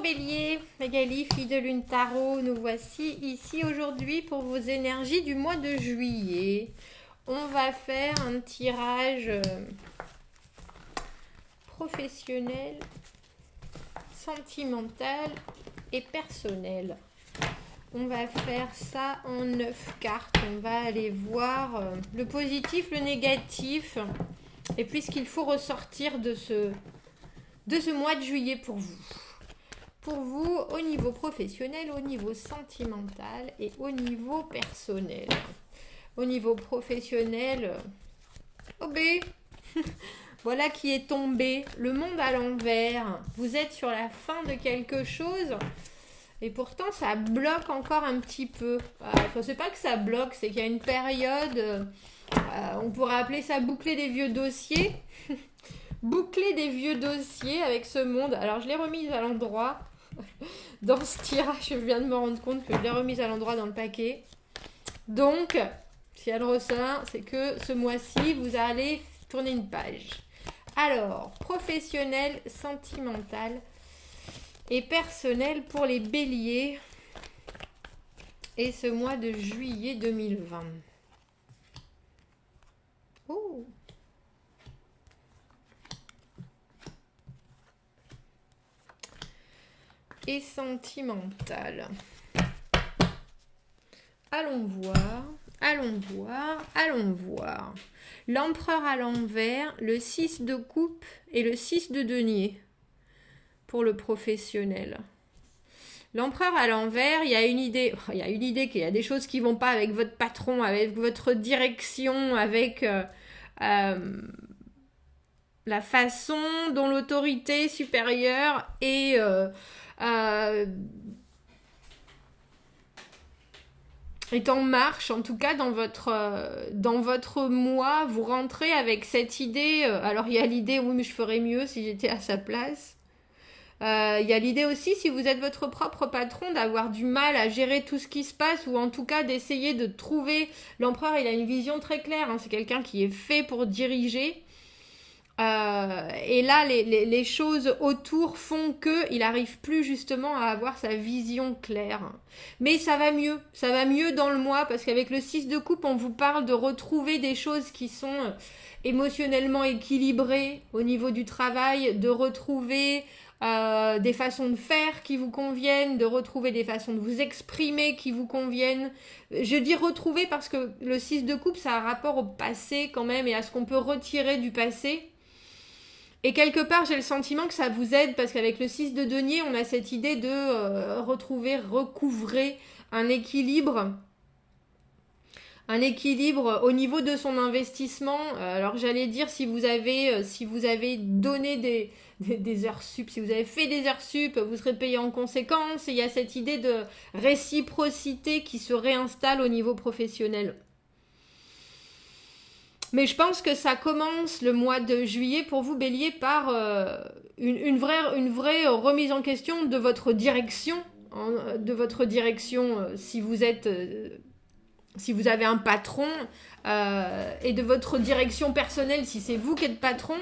Bélier, Magali, fille de lune tarot, nous voici ici aujourd'hui pour vos énergies du mois de juillet. On va faire un tirage professionnel, sentimental et personnel. On va faire ça en 9 cartes. On va aller voir le positif, le négatif et puis ce qu'il faut ressortir de ce mois de juillet pour vous. Pour vous, au niveau professionnel, au niveau sentimental et au niveau personnel. Au niveau professionnel, OB, voilà qui est tombé. Le monde à l'envers. Vous êtes sur la fin de quelque chose et pourtant ça bloque encore un petit peu. Enfin, c'est pas que ça bloque, c'est qu'il y a une période, on pourrait appeler ça boucler des vieux dossiers. Boucler des vieux dossiers avec ce monde. Alors, je l'ai remise à l'endroit. Dans ce tirage, je viens de me rendre compte que je l'ai remise à l'endroit dans le paquet. Donc, si elle ressort, c'est que ce mois-ci, vous allez tourner une page. Alors, professionnel, sentimental et personnel pour les béliers. Et ce mois de juillet 2020. Oh! Et sentimental. Allons voir. L'empereur à l'envers, le 6 de coupe et le 6 de denier pour le professionnel. L'empereur à l'envers, il y a une idée qu'il y a des choses qui vont pas avec votre patron, avec votre direction, avec la façon dont l'autorité supérieure est en marche, en tout cas dans votre mois, vous rentrez avec cette idée, alors il y a l'idée, oui mais je ferais mieux si j'étais à sa place, il y a l'idée aussi, si vous êtes votre propre patron, d'avoir du mal à gérer tout ce qui se passe, ou en tout cas d'essayer de trouver, l'empereur il a une vision très claire, hein, c'est quelqu'un qui est fait pour diriger, et là les choses autour font qu'il n'arrive plus justement à avoir sa vision claire. Mais ça va mieux dans le mois, parce qu'avec le 6 de coupe, on vous parle de retrouver des choses qui sont émotionnellement équilibrées au niveau du travail, de retrouver des façons de faire qui vous conviennent, de retrouver des façons de vous exprimer qui vous conviennent. Je dis retrouver parce que le 6 de coupe, ça a un rapport au passé quand même, et à ce qu'on peut retirer du passé. Et quelque part, j'ai le sentiment que ça vous aide, parce qu'avec le 6 de denier, on a cette idée de recouvrer un équilibre au niveau de son investissement. Alors j'allais dire, si vous avez donné des heures sup, si vous avez fait des heures sup, vous serez payé en conséquence. Et il y a cette idée de réciprocité qui se réinstalle au niveau professionnel. Mais je pense que ça commence le mois de juillet pour vous, Bélier, par une vraie remise en question de votre direction. Si vous êtes... si vous avez un patron, et de votre direction personnelle, si c'est vous qui êtes patron,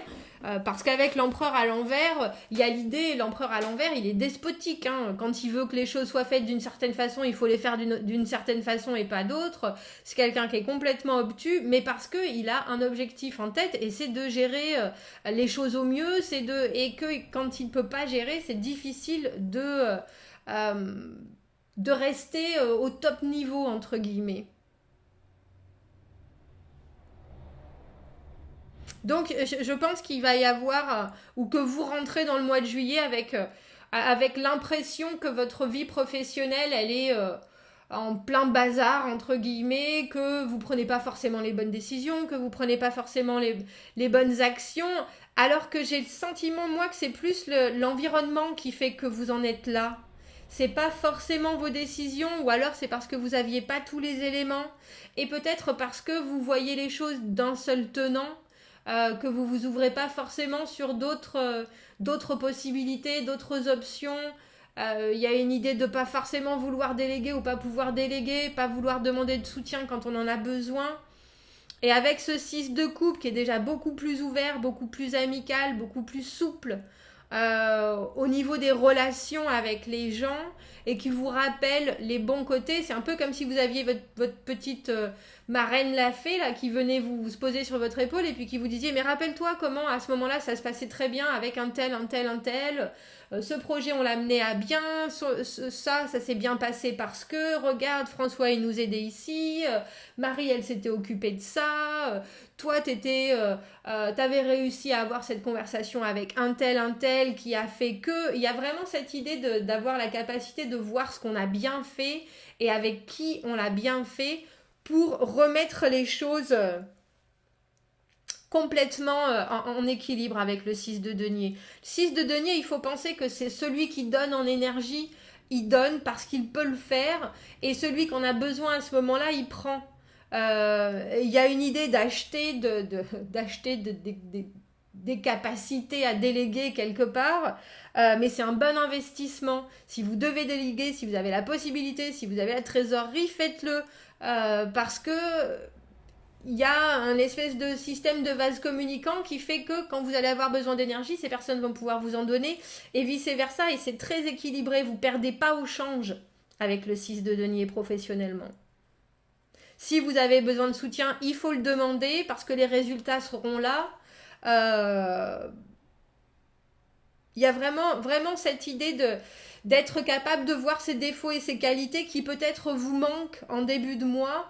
parce qu'avec l'empereur à l'envers, il y a l'idée, l'empereur à l'envers, il est despotique, hein. Quand il veut que les choses soient faites d'une certaine façon, il faut les faire d'une certaine façon et pas d'autre. C'est quelqu'un qui est complètement obtus, mais parce qu'il a un objectif en tête, et c'est de gérer les choses au mieux, et que quand il ne peut pas gérer, c'est difficile de rester au top niveau, entre guillemets. Donc, je pense qu'il va y avoir, ou que vous rentrez dans le mois de juillet avec l'impression que votre vie professionnelle, elle est en plein bazar, entre guillemets, que vous prenez pas forcément les bonnes décisions, que vous prenez pas forcément les bonnes actions, alors que j'ai le sentiment, moi, que c'est plus l'environnement qui fait que vous en êtes là. C'est pas forcément vos décisions, ou alors c'est parce que vous aviez pas tous les éléments, et peut-être parce que vous voyez les choses d'un seul tenant, que vous vous ouvrez pas forcément sur d'autres possibilités, d'autres options. Y a une idée de pas forcément vouloir déléguer ou pas pouvoir déléguer, pas vouloir demander de soutien quand on en a besoin. Et avec ce 6 de coupe qui est déjà beaucoup plus ouvert, beaucoup plus amical, beaucoup plus souple, au niveau des relations avec les gens et qui vous rappelle les bons côtés. C'est un peu comme si vous aviez votre petite marraine la fée là, qui venait vous poser sur votre épaule et puis qui vous disait mais rappelle-toi comment à ce moment-là ça se passait très bien avec un tel, un tel, un tel. Ce projet on l'a mené à bien, ça s'est bien passé parce que regarde François il nous aidait ici, Marie elle s'était occupée de ça, toi t'avais réussi à avoir cette conversation avec un tel qui a fait que. Il y a vraiment cette idée d'avoir la capacité de voir ce qu'on a bien fait et avec qui on l'a bien fait pour remettre les choses complètement en équilibre avec le 6 de denier. Le 6 de denier, il faut penser que c'est celui qui donne en énergie, il donne parce qu'il peut le faire, et celui qu'on a besoin à ce moment-là, il prend. Il y a une idée d'acheter des capacités à déléguer quelque part, mais c'est un bon investissement. Si vous devez déléguer, si vous avez la possibilité, si vous avez la trésorerie, faites-le, parce que il y a un espèce de système de vase communicant qui fait que quand vous allez avoir besoin d'énergie, ces personnes vont pouvoir vous en donner et vice-versa, et c'est très équilibré, vous ne perdez pas au change avec le 6 de denier professionnellement. Si vous avez besoin de soutien, il faut le demander parce que les résultats seront là. Il y a vraiment cette idée d'être capable de voir ses défauts et ses qualités qui peut-être vous manquent en début de mois.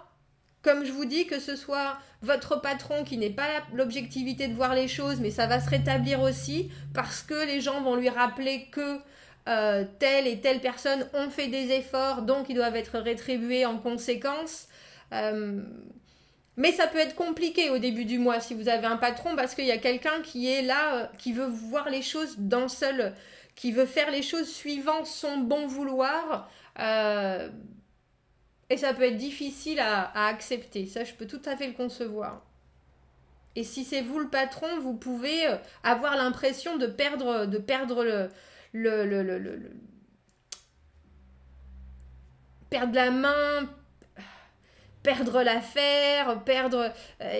Comme je vous dis, que ce soit votre patron qui n'ait pas l'objectivité de voir les choses, mais ça va se rétablir aussi parce que les gens vont lui rappeler que telle et telle personne ont fait des efforts, donc ils doivent être rétribués en conséquence. Mais ça peut être compliqué au début du mois si vous avez un patron parce qu'il y a quelqu'un qui est là, qui veut voir les choses d'un seul, qui veut faire les choses suivant son bon vouloir. Et ça peut être difficile à accepter. Ça, je peux tout à fait le concevoir. Et si c'est vous le patron, vous pouvez avoir l'impression de perdre perdre la main, perdre l'affaire,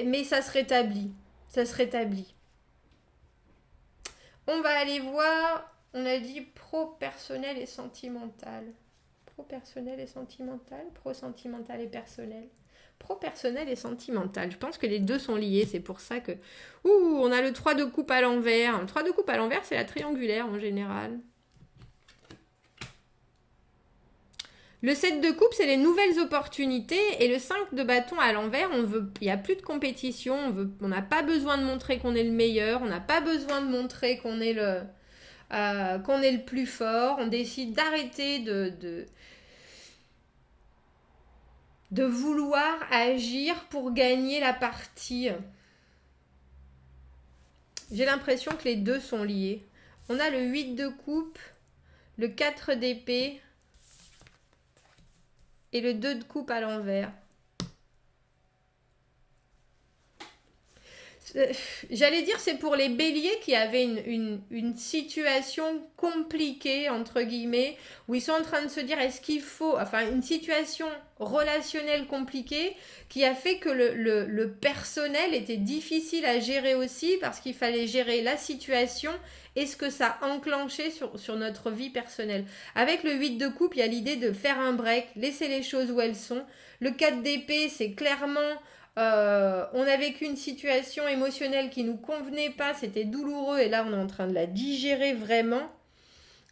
mais ça se rétablit. Ça se rétablit. On va aller voir, on a dit pro-personnel et sentimental. Pro-personnel et sentimental, pro-sentimental et personnel. Pro-personnel et sentimental. Je pense que les deux sont liés, c'est pour ça que... on a le 3 de coupe à l'envers. Le 3 de coupe à l'envers, c'est la triangulaire en général. Le 7 de coupe, c'est les nouvelles opportunités. Et le 5 de bâton à l'envers, il n'y a plus de compétition. On n'a pas besoin de montrer qu'on est le meilleur. On n'a pas besoin de montrer qu'on est le plus fort. On décide d'arrêter de vouloir agir pour gagner la partie. J'ai l'impression que les deux sont liés. On a le 8 de coupe, le 4 d'épée et le 2 de coupe à l'envers. J'allais dire c'est pour les béliers qui avaient une situation compliquée entre guillemets, où ils sont en train de se dire est-ce qu'il faut, enfin une situation relationnelle compliquée qui a fait que le personnel était difficile à gérer aussi parce qu'il fallait gérer la situation et ce que ça enclenchait sur notre vie personnelle. Avec le 8 de coupe, il y a l'idée de faire un break, laisser les choses où elles sont. Le 4 d'épée, c'est clairement... on a vécu une situation émotionnelle qui nous convenait pas, c'était douloureux et là on est en train de la digérer vraiment.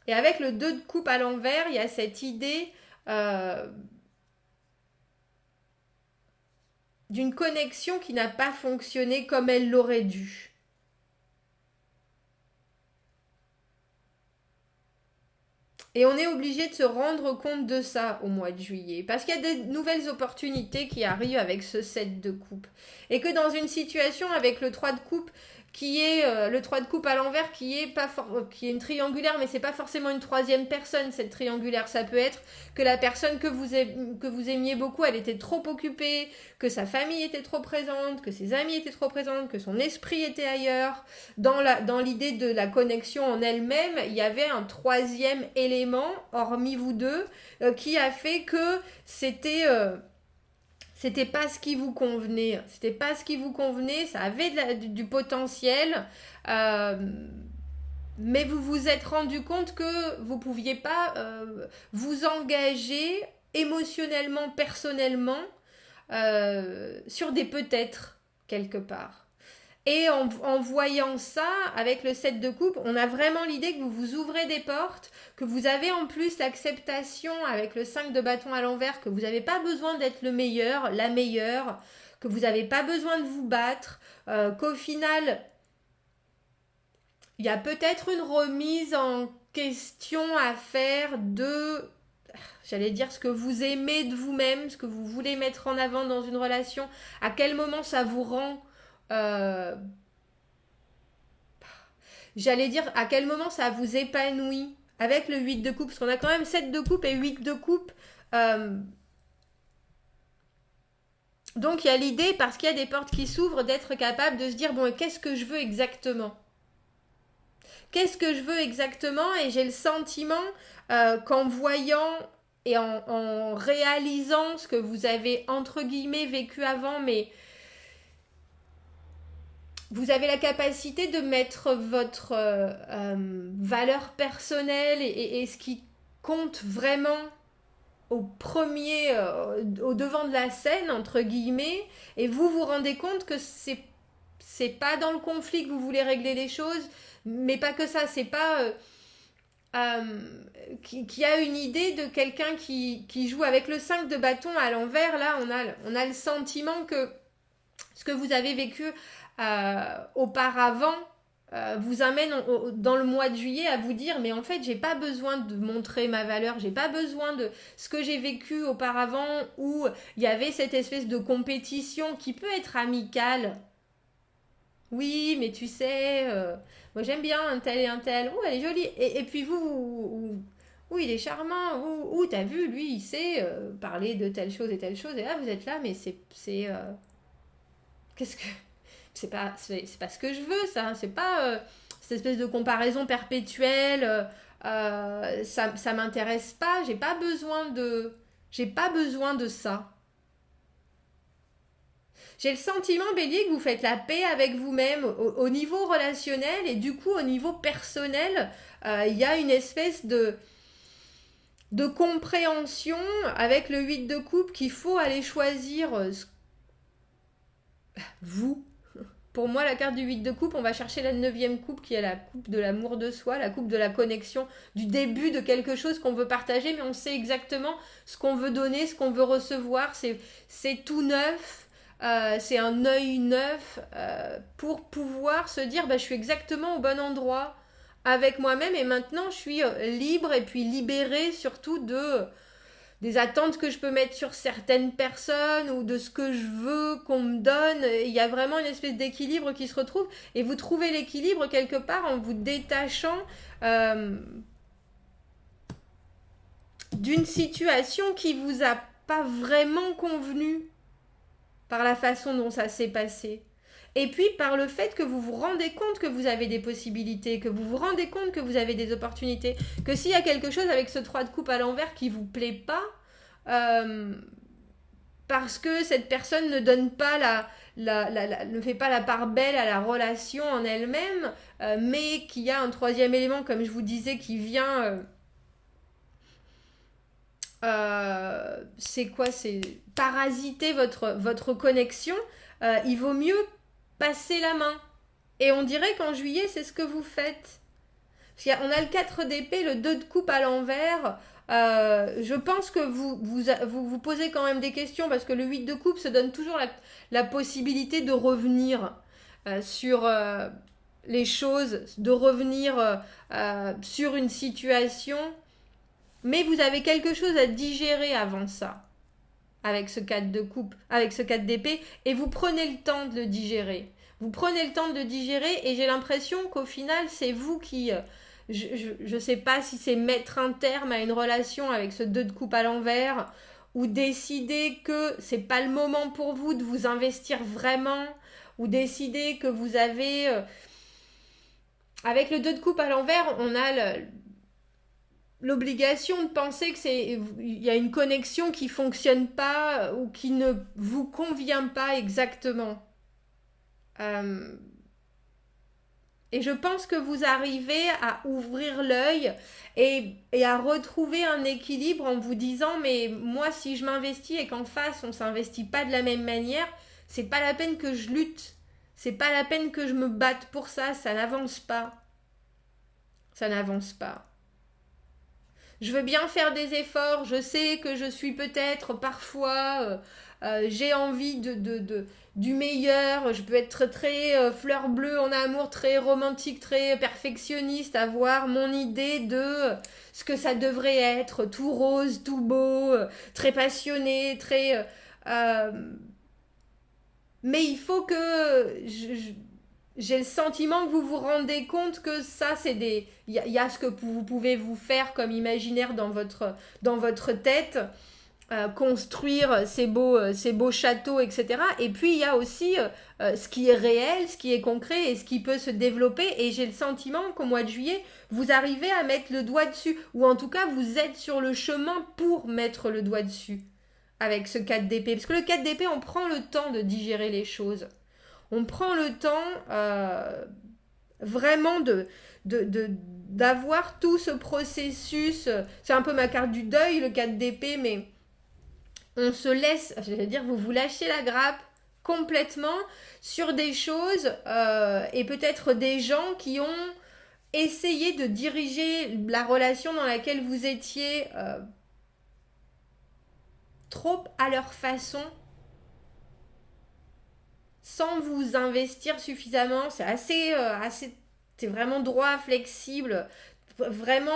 Et avec le 2 de coupe à l'envers, il y a cette idée d'une connexion qui n'a pas fonctionné comme elle l'aurait dû. Et on est obligé de se rendre compte de ça au mois de juillet. Parce qu'il y a des nouvelles opportunités qui arrivent avec ce 7 de coupe. Et que dans une situation avec le 3 de coupe, qui est le 3 de coupe à l'envers, qui est une triangulaire, mais c'est pas forcément une troisième personne, cette triangulaire. Ça peut être que la personne que vous aimiez beaucoup, elle était trop occupée, que sa famille était trop présente, que ses amis étaient trop présentes, que son esprit était ailleurs. Dans l'idée de la connexion en elle-même, il y avait un troisième élément, hormis vous deux, qui a fait que c'était pas ce qui vous convenait. C'était pas ce qui vous convenait, ça avait du potentiel, mais vous vous êtes rendu compte que vous ne pouviez pas vous engager émotionnellement, personnellement, sur des peut-être, quelque part. Et en voyant ça, avec le 7 de coupe, on a vraiment l'idée que vous vous ouvrez des portes, que vous avez en plus l'acceptation avec le 5 de bâton à l'envers, que vous n'avez pas besoin d'être le meilleur, la meilleure, que vous n'avez pas besoin de vous battre, qu'au final, il y a peut-être une remise en question à faire de, j'allais dire, ce que vous aimez de vous-même, ce que vous voulez mettre en avant dans une relation, à quel moment ça vous rend... j'allais dire, à quel moment ça vous épanouit avec le 8 de coupe, parce qu'on a quand même 7 de coupe et 8 de coupe. Donc il y a l'idée, parce qu'il y a des portes qui s'ouvrent, d'être capable de se dire, bon, qu'est-ce que je veux exactement ? Qu'est-ce que je veux exactement ? Et j'ai le sentiment qu'en voyant et en réalisant ce que vous avez, entre guillemets, vécu avant, mais vous avez la capacité de mettre votre valeur personnelle et ce qui compte vraiment au premier, au devant de la scène, entre guillemets, et vous vous rendez compte que c'est pas dans le conflit que vous voulez régler les choses, mais pas que ça, c'est pas qui a une idée de quelqu'un qui joue avec le 5 de bâton à l'envers. Là, on a le sentiment que ce que vous avez vécu auparavant vous amène dans le mois de juillet à vous dire, mais en fait j'ai pas besoin de montrer ma valeur, j'ai pas besoin de ce que j'ai vécu auparavant où il y avait cette espèce de compétition qui peut être amicale. Oui, mais tu sais, moi j'aime bien un tel et un tel. Oh, elle est jolie. Et puis il est charmant. T'as vu, lui, il sait parler de telle chose et telle chose. Et là, vous êtes là, mais qu'est-ce que c'est pas ce que je veux, ça. C'est pas cette espèce de comparaison perpétuelle. Ça m'intéresse pas. J'ai pas besoin de ça. J'ai le sentiment, Bélier, que vous faites la paix avec vous-même au niveau relationnel et du coup au niveau personnel, il y a une espèce de compréhension avec le 8 de coupe qu'il faut aller choisir vous. Pour moi, la carte du 8 de coupe, on va chercher la 9e coupe qui est la coupe de l'amour de soi, la coupe de la connexion, du début de quelque chose qu'on veut partager, mais on sait exactement ce qu'on veut donner, ce qu'on veut recevoir. C'est tout neuf, c'est un œil neuf pour pouvoir se dire je suis exactement au bon endroit avec moi-même et maintenant je suis libre et puis libérée surtout des attentes que je peux mettre sur certaines personnes ou de ce que je veux qu'on me donne. Il y a vraiment une espèce d'équilibre qui se retrouve et vous trouvez l'équilibre quelque part en vous détachant d'une situation qui vous a pas vraiment convenu par la façon dont ça s'est passé. Et puis par le fait que vous vous rendez compte que vous avez des possibilités, que vous vous rendez compte que vous avez des opportunités, que s'il y a quelque chose avec ce 3 de coupe à l'envers qui vous plaît pas, parce que cette personne ne donne pas ne fait pas la part belle à la relation en elle-même, mais qu'il y a un troisième élément, comme je vous disais, qui vient... c'est quoi? C'est parasiter votre connexion. Il vaut mieux passer la main. Et on dirait qu'en juillet, c'est ce que vous faites. Parce qu'on a le 4 d'épée, le 2 de coupe à l'envers. Je pense que vous posez quand même des questions parce que le 8 de coupe se donne toujours la possibilité de revenir sur les choses, de revenir sur une situation. Mais vous avez quelque chose à digérer avant ça, avec ce 4 de coupe, avec ce 4 d'épée, et vous prenez le temps de le digérer. Vous prenez le temps de le digérer, et j'ai l'impression qu'au final, c'est vous qui... je sais pas si c'est mettre un terme à une relation avec ce 2 de coupe à l'envers, ou décider que c'est pas le moment pour vous de vous investir vraiment, ou décider que vous avez... avec le 2 de coupe à l'envers, on a l'obligation de penser que il y a une connexion qui fonctionne pas ou qui ne vous convient pas exactement. Et je pense que vous arrivez à ouvrir l'œil et à retrouver un équilibre en vous disant, mais moi, si je m'investis et qu'en face, on s'investit pas de la même manière, c'est pas la peine que je lutte. C'est pas la peine que je me batte pour ça. Ça n'avance pas. Ça n'avance pas. Je veux bien faire des efforts. Je sais que je suis peut-être parfois... j'ai envie du meilleur, je peux être très fleur bleue en amour, très romantique, très perfectionniste, avoir mon idée de ce que ça devrait être, tout rose, tout beau, très passionné, très... mais il faut que j'ai le sentiment que vous vous rendez compte que ça, c'est des... Il y a ce que vous pouvez vous faire comme imaginaire dans votre tête, construire ces beaux châteaux, etc. Et puis il y a aussi ce qui est réel, ce qui est concret et ce qui peut se développer. Et j'ai le sentiment qu'au mois de juillet, vous arrivez à mettre le doigt dessus. Ou en tout cas, vous êtes sur le chemin pour mettre le doigt dessus avec ce 4 d'épée. Parce que le 4 d'épée, on prend le temps de digérer les choses. On prend le temps vraiment d'avoir tout ce processus. C'est un peu ma carte du deuil, le 4 d'épée, mais on se laisse, j'allais dire, vous lâchez la grappe complètement sur des choses et peut-être des gens qui ont essayé de diriger la relation dans laquelle vous étiez trop à leur façon, sans vous investir suffisamment. C'est assez c'est vraiment droit, flexible. Vraiment,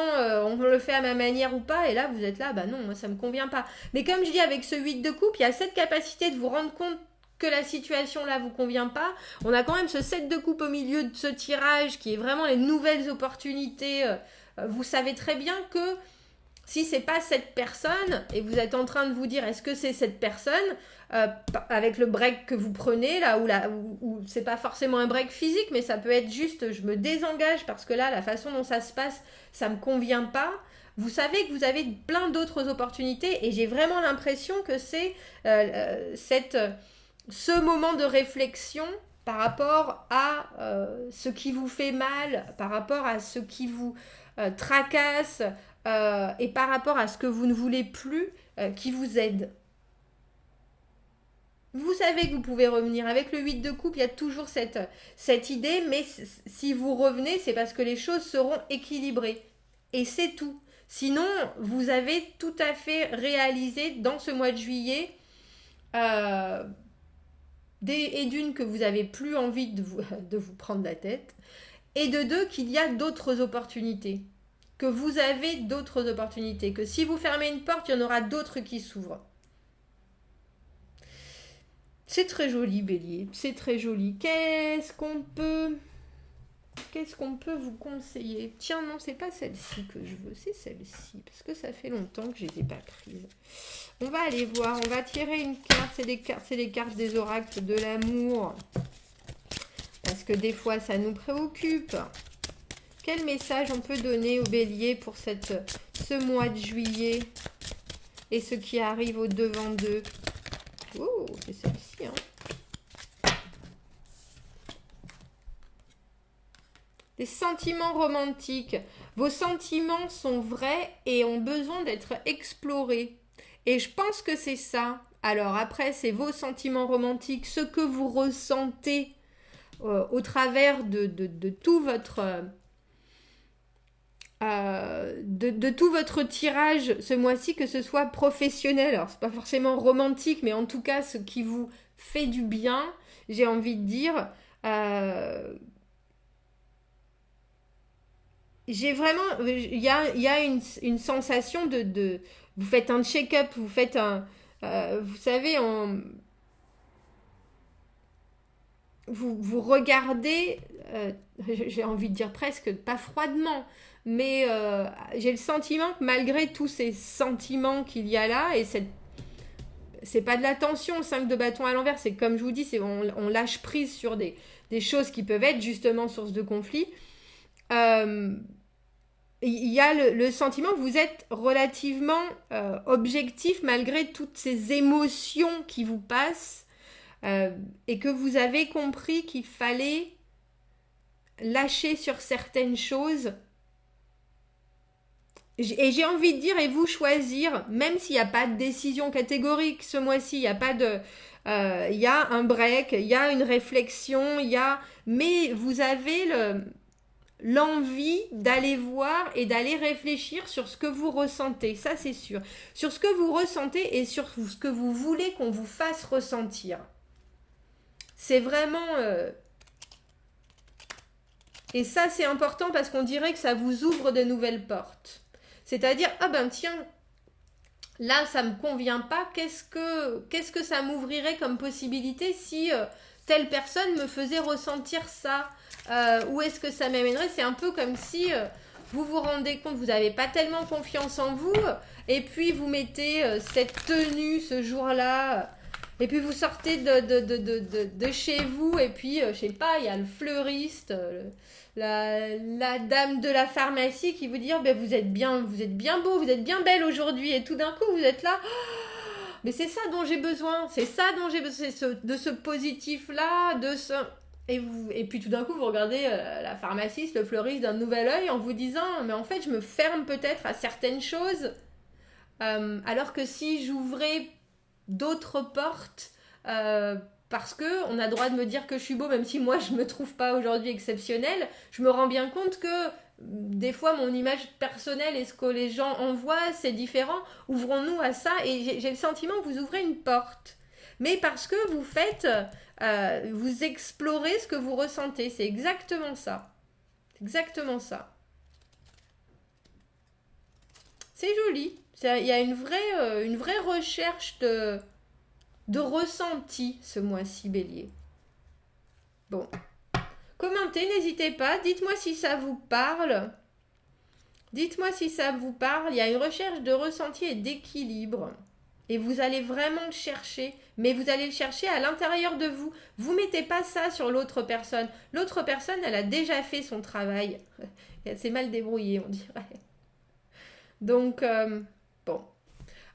on le fait à ma manière ou pas, et là vous êtes là, bah non, moi ça me convient pas. Mais comme je dis, avec ce 8 de coupe, il y a cette capacité de vous rendre compte que la situation là vous convient pas. On a quand même ce 7 de coupe au milieu de ce tirage qui est vraiment les nouvelles opportunités. Vous savez très bien que si c'est pas cette personne et vous êtes en train de vous dire est-ce que c'est cette personne, avec le break que vous prenez là, ou c'est pas forcément un break physique, mais ça peut être juste je me désengage parce que là la façon dont ça se passe ça me convient pas. Vous savez que vous avez plein d'autres opportunités et j'ai vraiment l'impression que c'est ce moment de réflexion par rapport à ce qui vous fait mal, par rapport à ce qui vous tracasse, et par rapport à ce que vous ne voulez plus, qui vous aide. Vous savez que vous pouvez revenir. Avec le 8 de coupe, il y a toujours cette idée, mais si vous revenez, c'est parce que les choses seront équilibrées. Et c'est tout. Sinon, vous avez tout à fait réalisé dans ce mois de juillet, et d'une, que vous n'avez plus envie de vous prendre la tête, et de deux, qu'il y a d'autres opportunités. Que vous avez d'autres opportunités, que si vous fermez une porte, il y en aura d'autres qui s'ouvrent. C'est très joli, Bélier, c'est très joli. Qu'est-ce qu'on peut vous conseiller? Tiens, non, c'est pas celle-ci que je veux, c'est celle-ci, parce que ça fait longtemps que je les ai pas prises. On va aller voir, on va tirer une carte, c'est les cartes des oracles de l'amour, parce que des fois, ça nous préoccupe. Quel message on peut donner au Bélier pour ce mois de juillet et ce qui arrive au devant d'eux? Oh, c'est celle-ci, hein. Des sentiments romantiques. Vos sentiments sont vrais et ont besoin d'être explorés. Et je pense que c'est ça. Alors après, c'est vos sentiments romantiques, ce que vous ressentez au travers de tout votre... de tout votre tirage ce mois-ci, que ce soit professionnel, alors c'est pas forcément romantique, mais en tout cas ce qui vous fait du bien, j'ai envie de dire, j'ai vraiment, il y a une sensation vous faites un check-up, vous faites vous savez, vous regardez, j'ai envie de dire presque, pas froidement, mais j'ai le sentiment que malgré tous ces sentiments qu'il y a là, et c'est pas de la tension, le 5 de bâton à l'envers, c'est comme je vous dis, on lâche prise sur des choses qui peuvent être justement source de conflit. Il y a le sentiment que vous êtes relativement objectif malgré toutes ces émotions qui vous passent. Et que vous avez compris qu'il fallait lâcher sur certaines choses. Et j'ai envie de dire, et vous choisir, même s'il n'y a pas de décision catégorique ce mois-ci, il n'y a pas de... il y a un break, il y a une réflexion, mais vous avez l'envie d'aller voir et d'aller réfléchir sur ce que vous ressentez, ça c'est sûr. Sur ce que vous ressentez et sur ce que vous voulez qu'on vous fasse ressentir. C'est vraiment... Et ça c'est important parce qu'on dirait que ça vous ouvre de nouvelles portes. C'est-à-dire, ah ben tiens, là ça me convient pas, qu'est-ce que ça m'ouvrirait comme possibilité si telle personne me faisait ressentir ça, où est-ce que ça m'amènerait? C'est un peu comme si vous vous rendez compte, vous n'avez pas tellement confiance en vous, et puis vous mettez cette tenue ce jour-là, et puis vous sortez de chez vous, et puis je sais pas, il y a le fleuriste, la dame de la pharmacie qui vous dit oh, ben vous êtes bien beau, vous êtes bien belle aujourd'hui, et tout d'un coup vous êtes là, mais c'est ça dont j'ai besoin, de ce positif là, et puis tout d'un coup vous regardez la pharmaciste, le fleuriste d'un nouvel œil en vous disant mais en fait je me ferme peut-être à certaines choses, alors que si j'ouvrais d'autres portes, parce que on a le droit de me dire que je suis beau, même si moi je me trouve pas aujourd'hui exceptionnelle, je me rends bien compte que des fois mon image personnelle et ce que les gens en voient c'est différent. Ouvrons-nous à ça, et j'ai le sentiment que vous ouvrez une porte, mais parce que vous faites, vous explorez ce que vous ressentez. C'est exactement ça, c'est joli. Il y a une vraie recherche de ressenti ce mois-ci, Bélier. Bon, commentez, n'hésitez pas, dites-moi si ça vous parle. Dites-moi si ça vous parle. Il y a une recherche de ressenti et d'équilibre. Et vous allez vraiment le chercher, mais vous allez le chercher à l'intérieur de vous. Vous mettez pas ça sur l'autre personne. L'autre personne, elle a déjà fait son travail. Elle s'est mal débrouillée, on dirait. Donc, bon.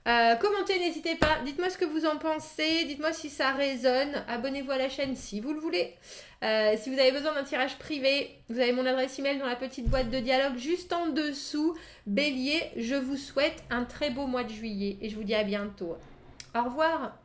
Commentez, n'hésitez pas. Dites-moi ce que vous en pensez. Dites-moi si ça résonne. Abonnez-vous à la chaîne si vous le voulez. Si vous avez besoin d'un tirage privé, vous avez mon adresse email dans la petite boîte de dialogue juste en dessous. Bélier, je vous souhaite un très beau mois de juillet et je vous dis à bientôt. Au revoir.